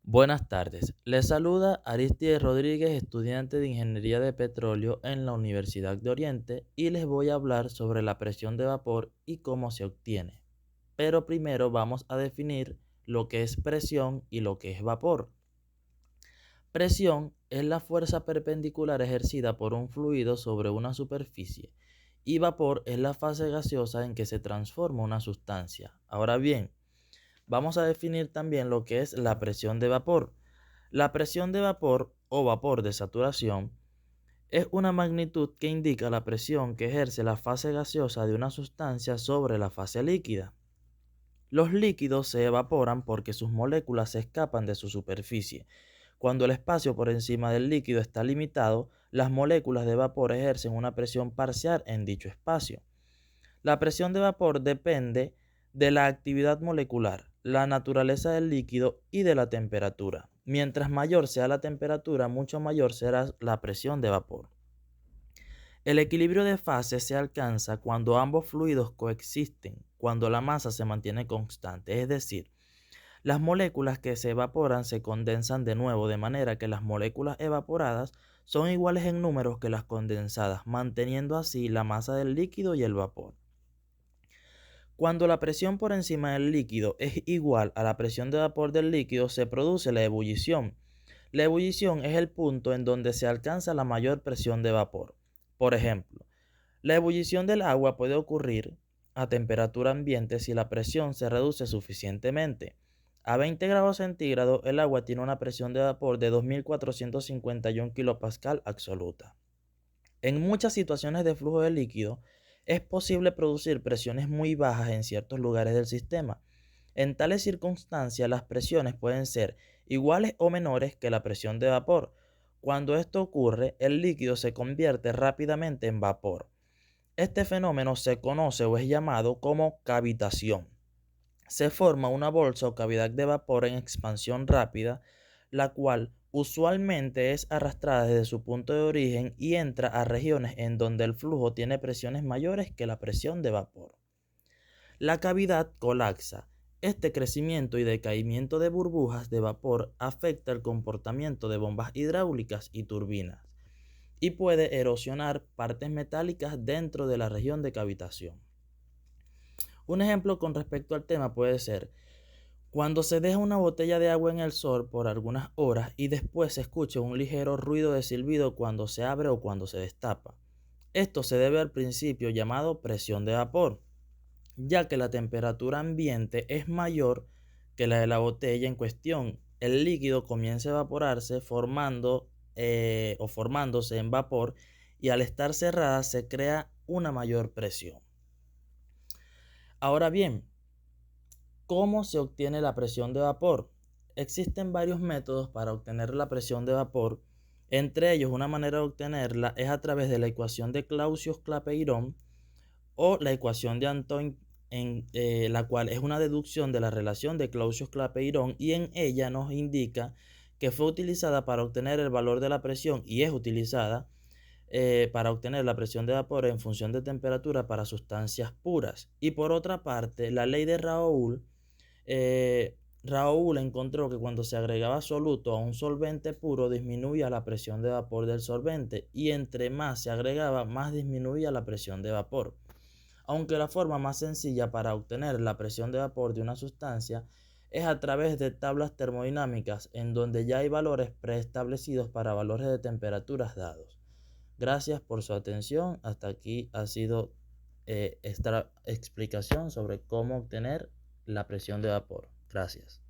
Buenas tardes, les saluda Aristides Rodríguez, estudiante de Ingeniería de Petróleo en la Universidad de Oriente, y les voy a hablar sobre la presión de vapor y cómo se obtiene. Pero primero vamos a definir lo que es presión y lo que es vapor. Presión es la fuerza perpendicular ejercida por un fluido sobre una superficie, y vapor es la fase gaseosa en que se transforma una sustancia. Ahora bien, vamos a definir también lo que es la presión de vapor. La presión de vapor o vapor de saturación es una magnitud que indica la presión que ejerce la fase gaseosa de una sustancia sobre la fase líquida. Los líquidos se evaporan porque sus moléculas se escapan de su superficie. Cuando el espacio por encima del líquido está limitado, las moléculas de vapor ejercen una presión parcial en dicho espacio. La presión de vapor depende de la actividad molecular, la naturaleza del líquido y de la temperatura. Mientras mayor sea la temperatura, mucho mayor será la presión de vapor. El equilibrio de fases se alcanza cuando ambos fluidos coexisten, cuando la masa se mantiene constante, es decir, las moléculas que se evaporan se condensan de nuevo, de manera que las moléculas evaporadas son iguales en números que las condensadas, manteniendo así la masa del líquido y el vapor. Cuando la presión por encima del líquido es igual a la presión de vapor del líquido, se produce la ebullición. La ebullición es el punto en donde se alcanza la mayor presión de vapor. Por ejemplo, la ebullición del agua puede ocurrir a temperatura ambiente si la presión se reduce suficientemente. A 20 grados centígrados, el agua tiene una presión de vapor de 2451 kPa absoluta. En muchas situaciones de flujo de líquido, es posible producir presiones muy bajas en ciertos lugares del sistema. En tales circunstancias, las presiones pueden ser iguales o menores que la presión de vapor. Cuando esto ocurre, el líquido se convierte rápidamente en vapor. Este fenómeno se conoce o es llamado como cavitación. Se forma una bolsa o cavidad de vapor en expansión rápida, la cual usualmente es arrastrada desde su punto de origen y entra a regiones en donde el flujo tiene presiones mayores que la presión de vapor. La cavidad colapsa. Este crecimiento y decaimiento de burbujas de vapor afecta el comportamiento de bombas hidráulicas y turbinas y puede erosionar partes metálicas dentro de la región de cavitación. Un ejemplo con respecto al tema puede ser cuando se deja una botella de agua en el sol por algunas horas y después se escucha un ligero ruido de silbido cuando se abre o cuando se destapa. Esto se debe al principio llamado presión de vapor, ya que la temperatura ambiente es mayor que la de la botella en cuestión. El líquido comienza a evaporarse formándose en vapor, y al estar cerrada se crea una mayor presión. Ahora bien, ¿cómo se obtiene la presión de vapor? Existen varios métodos para obtener la presión de vapor. Entre ellos, una manera de obtenerla es a través de la ecuación de Clausius-Clapeyron o la ecuación de Antoine, la cual es una deducción de la relación de Clausius-Clapeyron, y en ella nos indica que fue utilizada para obtener el valor de la presión y es utilizada para obtener la presión de vapor en función de temperatura para sustancias puras. Y por otra parte, la ley de Raoult encontró que cuando se agregaba soluto a un solvente puro disminuía la presión de vapor del solvente, y entre más se agregaba, más disminuía la presión de vapor. Aunque la forma más sencilla para obtener la presión de vapor de una sustancia es a través de tablas termodinámicas en donde ya hay valores preestablecidos para valores de temperaturas dados. Gracias por su atención. Hasta aquí ha sido esta explicación sobre cómo obtener la presión de vapor. Gracias.